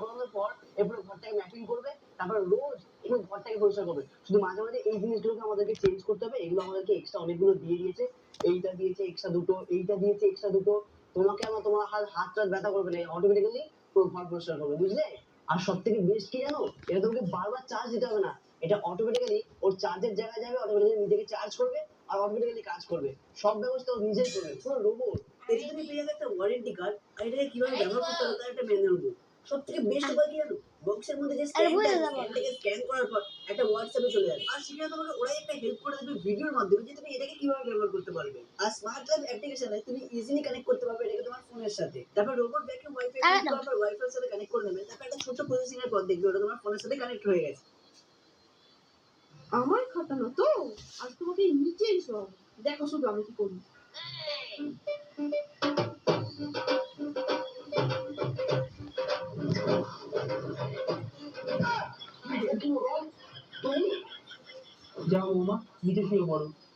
করানোর পর এরপরে ঘরটাকে ম্যাপিং করবে, তারপর রোজ পুরো ঘরটাকে পরিষ্কার করবে। শুধু মাঝে মাঝে এই জিনিসগুলোকে আমাদেরকে চেঞ্জ করতে হবে। এগুলো আমাদেরকে এক্সট্রা অনেকগুলো দিয়ে দিয়েছে। এইটা দিয়েছে এক্সট্রা দুটো, এইটা দিয়েছে এক্সট্রা দুটো। তোমাকে আমার তোমার হাত টাত ব্যথা করবে না, অটোমেটিক্যালি পুরো ঘর পরিষ্কার করবে, বুঝলে? আর সব থেকে বেস্ট কি জানো, এটা তোমাকে বারবার চার্জ দিতে হবে না। এটা অটোমেটিক্যালি ওর চার্জের জায়গায় যাবে, অটোমেটিক্যালি নিজেকে চার্জ করবে আর অটোমেটিক্যালি কাজ করবে। সব ব্যবস্থা ও নিজেই করবে, পুরো রোবট। এতে তুমি পেয়ে যাবে একটা ওয়ারেন্টি কার্ড, আর এটাকে কিভাবে ব্যবহার করতে হবে তার একটা ম্যানুয়াল বুক। সব থেকে বেস্ট উপায় কি জানো, বক্সের মধ্যে যে স্ক্যানটা আছে, স্ক্যানটাকে স্ক্যান করার পর একটা হোয়াটসঅ্যাপে চলে যাবে, আর সেখানে তোমাকে ওরাই একটা হেল্প করে দেবে ভিডিওর মাধ্যমে যে তুমি এটাকে কিভাবে ব্যবহার করতে পারবে। আর স্মার্ট ল্যাব অ্যাপ্লিকেশনে তুমি ইজিলি কানেক্ট করতে পারবে এটাকে তোমার ফোনের সাথে। তারপর রোবট ভ্যাকুয়াম ওয়াইফাই কানেক্ট করার পর ওয়াইফাই এর সাথে কানেক্ট করে নেবে, তারপর একটা ছোট প্রসেসিং এর পর দেখবে ওটা তোমার ফোনের সাথে কানেক্ট হয়ে গেছে। আমার খাতানো তো, আজ তোমাকে নিচেই সব দেখো, শুধু আমি কি করি। যাও বৌমা, নিচে শুয়ে পড়ো।